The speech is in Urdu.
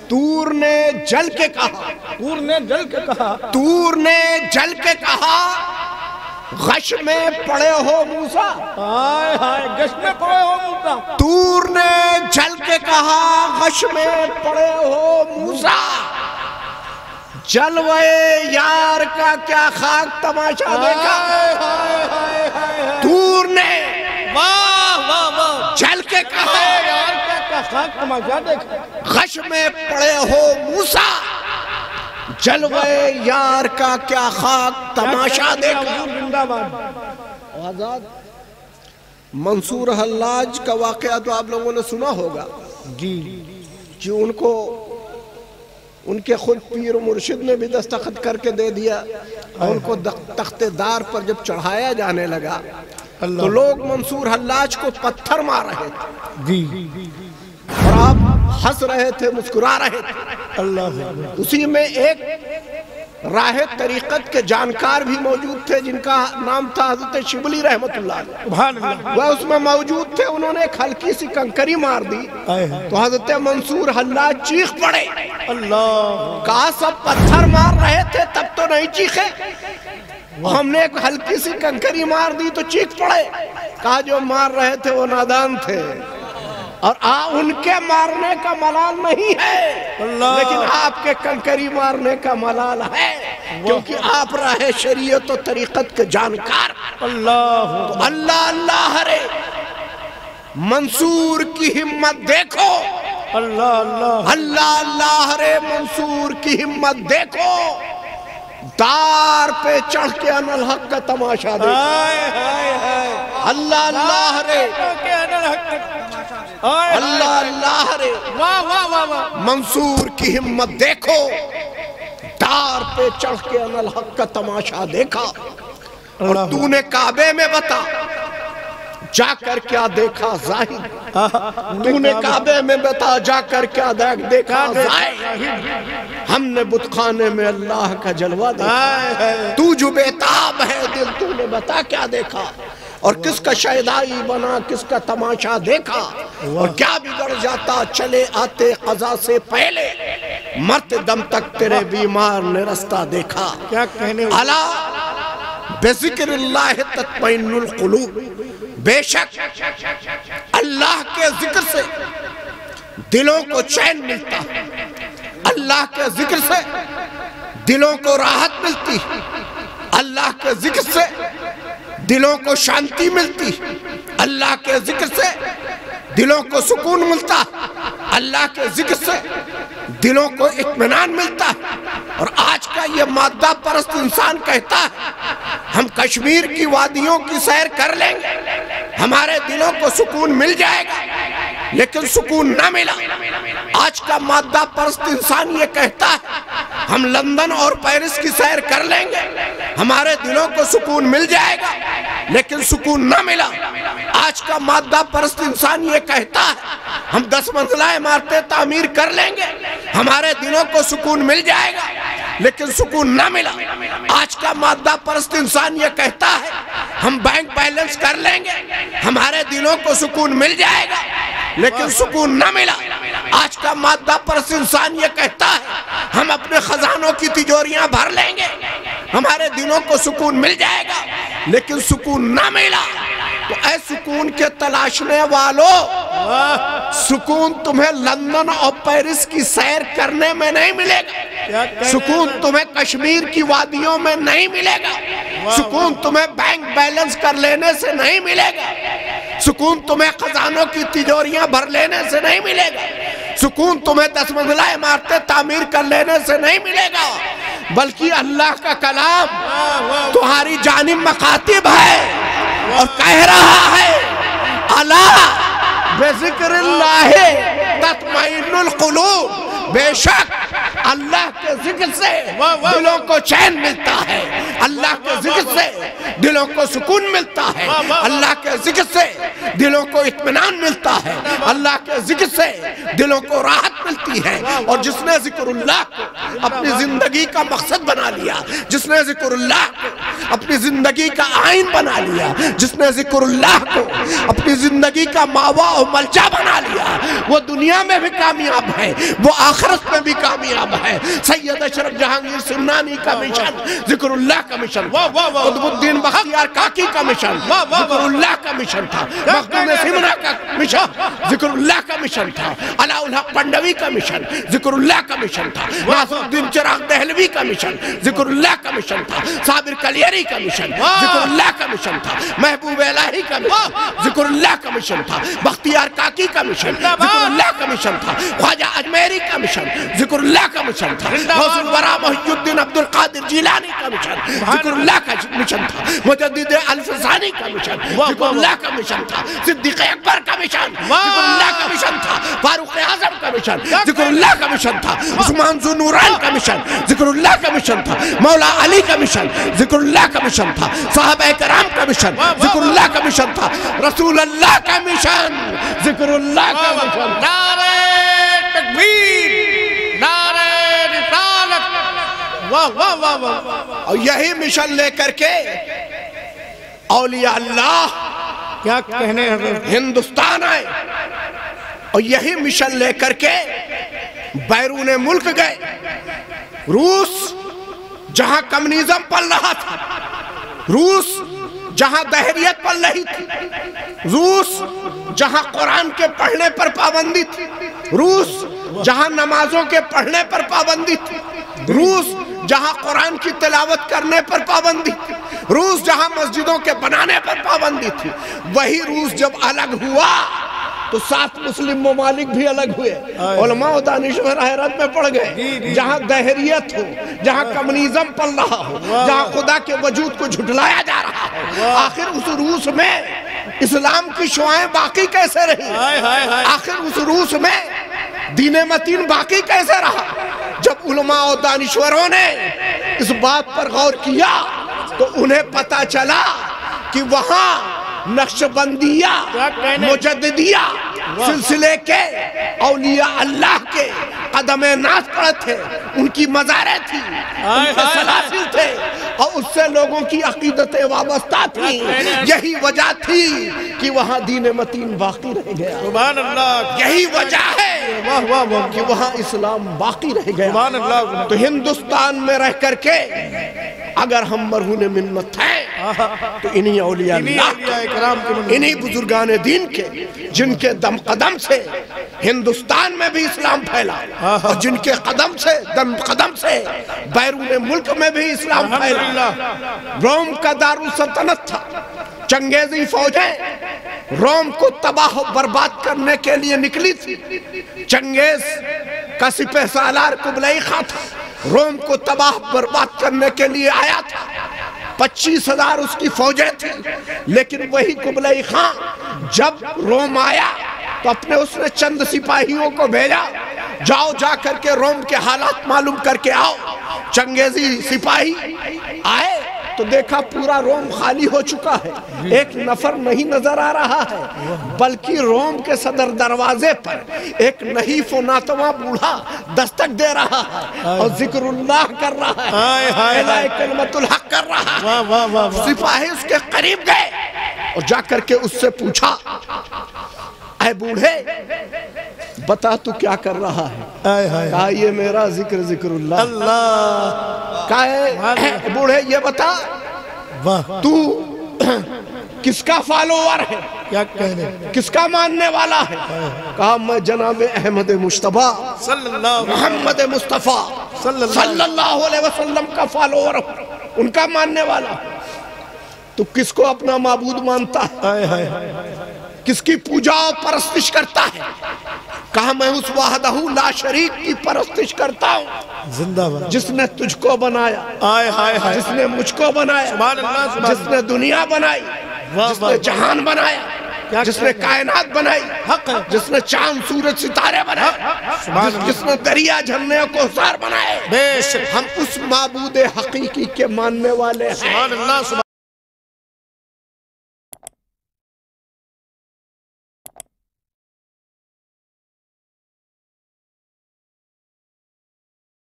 تور نے جل کے کہا، تور نے جل کے کہا، تور نے جل کے کہا غش میں پڑے ہو موسیٰ، ہائے ہائے غش میں پڑے ہو موسیٰ، تور نے جل کے کہا غش میں پڑے ہو موسیٰ، جلوے یار کا کیا خاک تماشا دیکھا، تور نے واہ واہ واہ جل کے کہا یار کا خاک تماشا دیکھا، غش میں پڑے ہو موسیٰ، جلوے یار کا کیا خاک تماشا دیکھا۔ زندہ باد۔ آزاد منصور حلاج کا واقعہ تو آپ لوگوں نے سنا ہوگا جی کہ ان کو ان کے خود پیر و مرشد نے بھی دستخط کر کے دے دیا، اور ان کو تخت دار پر جب چڑھایا جانے لگا تو لوگ منصور حلاج کو پتھر مار رہے تھے جی اور آپ ہنس رہے تھے، مسکرا رہے تھے۔ اللہ اسی میں ایک راہ طریقت کے جانکار بھی موجود تھے جن کا نام تھا حضرت شبلی رحمت اللہ علیہ، سبحان اللہ، وہ اس میں موجود تھے۔ انہوں نے ایک ہلکی سی کنکری مار دی تو حضرت منصور حلاج چیخ پڑے، اللہ کہا سب پتھر مار رہے تھے تب تو نہیں چیخے، ہم نے ایک ہلکی سی کنکری مار دی تو چیخ پڑے، کہا جو مار رہے تھے وہ نادان تھے، اور ان کے مارنے کا ملال نہیں ہے لیکن آپ کے کنکری مارنے کا ملال ہے، کیونکہ آپ راہ شریعت و طریقت کے جانکار۔ اللہ تو اللہ اللہ رے منصور کی ہمت دیکھو، اللہ اللہ اللہ اللہ رے منصور کی ہمت دیکھو، دار پہ چڑھ کے انالحق کا تماشا دیکھو، ہائے ہائے ہائے اللہ اللہ رے اللہ اللہ رے واہ واہ واہ واہ منصور کی ہمت دیکھو، دار پہ چڑھ کے انالحق کا تماشا دیکھا، اور تو نے کعبے میں بتا جا کر کیا دیکھا زاہد، تو نے کعبے میں بتا جا کر کیا دیکھا زاہد، ہم نے بتخانے میں اللہ کا جلوہ دیکھا، تو جو بیتاب ہے دل تو نے بتا کیا دیکھا، اور کس کا شہدائی بنا کس کا تماشا دیکھا، اور کیا بگڑ جاتا چلے آتے قضا سے پہلے، مرتے دم تک تیرے بیمار نے رستہ دیکھا، کیا کہنے الا بذکر اللہ تطمئن القلوب، بے شک اللہ کے ذکر سے دلوں کو چین ملتا، اللہ کے ذکر سے دلوں کو راحت ملتی، اللہ کے ذکر سے دلوں کو شانتی ملتی، اللہ کے ذکر سے دلوں کو سکون ملتا، اللہ کے ذکر سے دلوں کو اطمینان ملتا۔ اور آج کا یہ مادہ پرست انسان کہتا ہے ہم کشمیر کی وادیوں کی سیر کر لیں گے، ہمارے دلوں کو سکون مل جائے گا، لیکن سکون نہ ملا۔ آج کا مادہ پرست انسان یہ کہتا ہے ہم لندن اور پیرس کی سیر کر لیں گے، ہمارے دلوں کو سکون مل جائے گا، لیکن سکون نہ ملا۔ آج کا مادہ پرست انسان یہ کہتا ہے ہم 10 منزلہ عمارتیں تعمیر کر لیں گے، ہمارے دلوں کو سکون مل جائے گا، لیکن سکون نہ ملا۔ آج کا مادہ پرست انسان یہ کہتا ہے ہم بینک بیلنس کر لیں گے، ہمارے دلوں کو سکون مل جائے گا، لیکن سکون نہ ملا۔ آج کا مادہ پرست انسان یہ کہتا ہے ہم اپنے خزانوں کی تجوریاں بھر لیں گے، ہمارے دلوں کو سکون مل جائے گا، لیکن سکون نہ ملا۔ تو اے سکون کے تلاشنے والو، سکون تمہیں لندن اور پیرس کی سیر کرنے میں نہیں ملے گا، سکون تمہیں کشمیر کی وادیوں میں نہیں ملے گا، سکون تمہیں بینک بیلنس کر لینے سے نہیں ملے گا، سکون تمہیں خزانوں کی تجوریاں بھر لینے سے نہیں ملے گا، سکون تمہیں 10 منزلہ عمارتیں تعمیر کر لینے سے نہیں ملے گا، بلکہ اللہ کا کلام تمہاری جانب مخاطب ہے اور کہہ رہا ہے الا بذکر اللہ تطمئن القلوب، بے شک اللہ کے ذکر سے دلوں کو چین ملتا ہے، اللہ کے ذکر سے دلوں کو سکون ملتا ہے، اللہ کے ذکر سے دلوں کو اطمینان ملتا ہے، اللہ کے ذکر سے دلوں کو راحت ملتی ہے۔ اور جس نے ذکر اللہ کو اپنی زندگی کا مقصد بنا لیا، جس نے ذکر اللہ کو اپنی زندگی کا آئین بنا لیا، جس نے ذکر اللہ کو اپنی زندگی کا ماوا و ملجا بنا لیا، وہ دنیا میں بھی کامیاب ہے، وہ آخرت میں بھی کامیاب ہے۔ سید اشرف جہانگیر سمنانی کا مشن ذکر اللہ کا مشن، قطب الدین بختیار کاکی کا مشن ذکر اللہ کا مشن تھا، مخدوم سمنا کا مشن ذکر اللہ کا مشن تھا، علاء الحق پنڈوی کا مشن ذکر اللہ کا مشن تھا، ناصر الدین چراغ دہلوی کا مشن ذکر اللہ کا مشن تھا، صابر کلیری کا مشن ذکر اللہ کا مشن تھا، محبوب الہی کا مشن ذکر اللہ کا مشن تھا، بختیار کاکی کا مشن ذکر اللہ کا مشن تھا، خواجہ اجمیری کا مشن ذکر اللہ کا مشن تھا، غوث الورا محی الدین عبد القادر جیلانی کا مشن ذکر اللہ کا مشن تھا، مجدد الفسانی کا مشن ذکر اللہ کا مشن تھا، صدیق اکبر کا مشن ذکر اللہ کا مشن تھا، فاروق اعظم کا مشن ذکر اللہ کا مشن تھا، عثمان ذو نورین کا مشن ذکر اللہ کا مشن تھا، مولا علی کا مشن ذکر اللہ کا مشن تھا، صحابہ کرام کا مشن ذکر اللہ کا مشن تھا، رسول اللہ کا مشن ذکر اللہ کا مشن۔ نعرہ تکبیر، نعرہ رسالت، واہ واہ واہ واہ۔ اور یہی مشن لے کر کے اولیاء اللہ کیا کہنے حضرت، ہندوستان آئے، اور یہی مشن لے کر کے بیرون ملک گئے۔ روس جہاں کمیونزم پل رہا تھا، روس جہاں دہریت پل رہی تھی، روس جہاں قرآن کے پڑھنے پر پابندی تھی، روس جہاں نمازوں کے پڑھنے پر پابندی تھی، روس جہاں قرآن کی تلاوت کرنے پر پابندی تھی، روس جہاں مسجدوں کے بنانے پر پابندی تھی، وہی روس جب الگ ہوا تو 7 مسلم ممالک بھی الگ ہوئے، علماء و دانشور حیرت میں پڑ گئے۔ جہاں دہریت ہو، جہاں کمیونزم پل رہا ہو، جہاں خدا کے وجود کو جھٹلایا جا رہا ہو، آخر اس روس میں اسلام کی شعائیں باقی کیسے رہی؟ آخر اس روس میں دین متین باقی کیسے رہا؟ جب علماء و دانشوروں نے اس بات پر غور کیا تو انہیں پتا چلا کہ وہاں نقشبندیہ، مجددیہ سلسلے کے اولیاء اللہ کے قدم ناز پڑے تھے، ان کی مزاریں تھی، ان کے سلاسل تھے، اور اس سے لوگوں کی عقیدتیں وابستہ تھی۔ یہی وجہ تھی کہ وہاں دین متین باقی رہ گیا، سبحان اللہ، یہی وجہ ہے کہ وہاں اسلام باقی رہ گیا۔ سبحان اللہ۔ تو ہندوستان میں رہ کر کے اگر ہم مرہون منت ہیں تو انہی اولیاء اللہ، انہی بزرگان دین کے، جن کے دم قدم سے ہندوستان میں بھی اسلام پھیلا، اور جن کے قدم سے، دم قدم سے بیرون ملک میں بھی اسلام پھیلا۔ روم کا دارالسلطنت تھا، چنگیزی فوجیں روم کو تباہ و برباد کرنے کے لیے نکلی تھی۔ چنگیز کا سپہ سالار قبلئی خاں تھا، روم کو تباہ برباد کرنے کے لیے آیا تھا، 25,000 اس کی فوجیں تھی، لیکن وہی قبلئی خاں جب روم آیا تو اپنے اس نے چند سپاہیوں کو بھیجا، جاؤ جا کر کے روم کے حالات معلوم کر کے آؤ۔ چنگیزی سپاہی آئے تو دیکھا پورا روم خالی ہو چکا ہے، ایک نفر نہیں نظر آ رہا ہے، بلکہ روم کے صدر دروازے پر ایک نحیف و ناتواں بوڑھا دستک دے رہا ہے اور ذکر اللہ کر رہا ہے، الہ کلمت الحق کر رہا ہے۔ سپاہی اس کے قریب گئے اور جا کر کے اس سے پوچھا، اے بوڑھے بتا تو کیا کر رہا ہے؟ کہا یہ میرا ذکر اللہ۔ کہا بوڑھے یہ بتا تو کس کا فالوور ہے، کیا کہنے، کس کا ماننے والا ہے؟ کہا میں جناب احمد مصطفیٰ صلی اللہ محمد مصطفیٰ صلی اللہ علیہ وسلم کا فالوور ہوں، ان کا ماننے والا ہوں۔ تو کس کو اپنا معبود مانتا ہے؟ کس کی پوجا و پرستش کرتا ہے؟ کہا میں اس وحدہ لا شریک کی پرستش کرتا ہوں، زندہ باد، جس نے تجھ کو بنایا، جس نے مجھ کو بنایا، جس نے دنیا بنائی، جس نے جہان بنایا، جس نے کائنات بنائی، جس نے چاند سورج ستارے بنائے، جس نے دریا جھرنے کو کوثر بنائے۔ ہم اس معبود حقیقی کے ماننے والے ہیں۔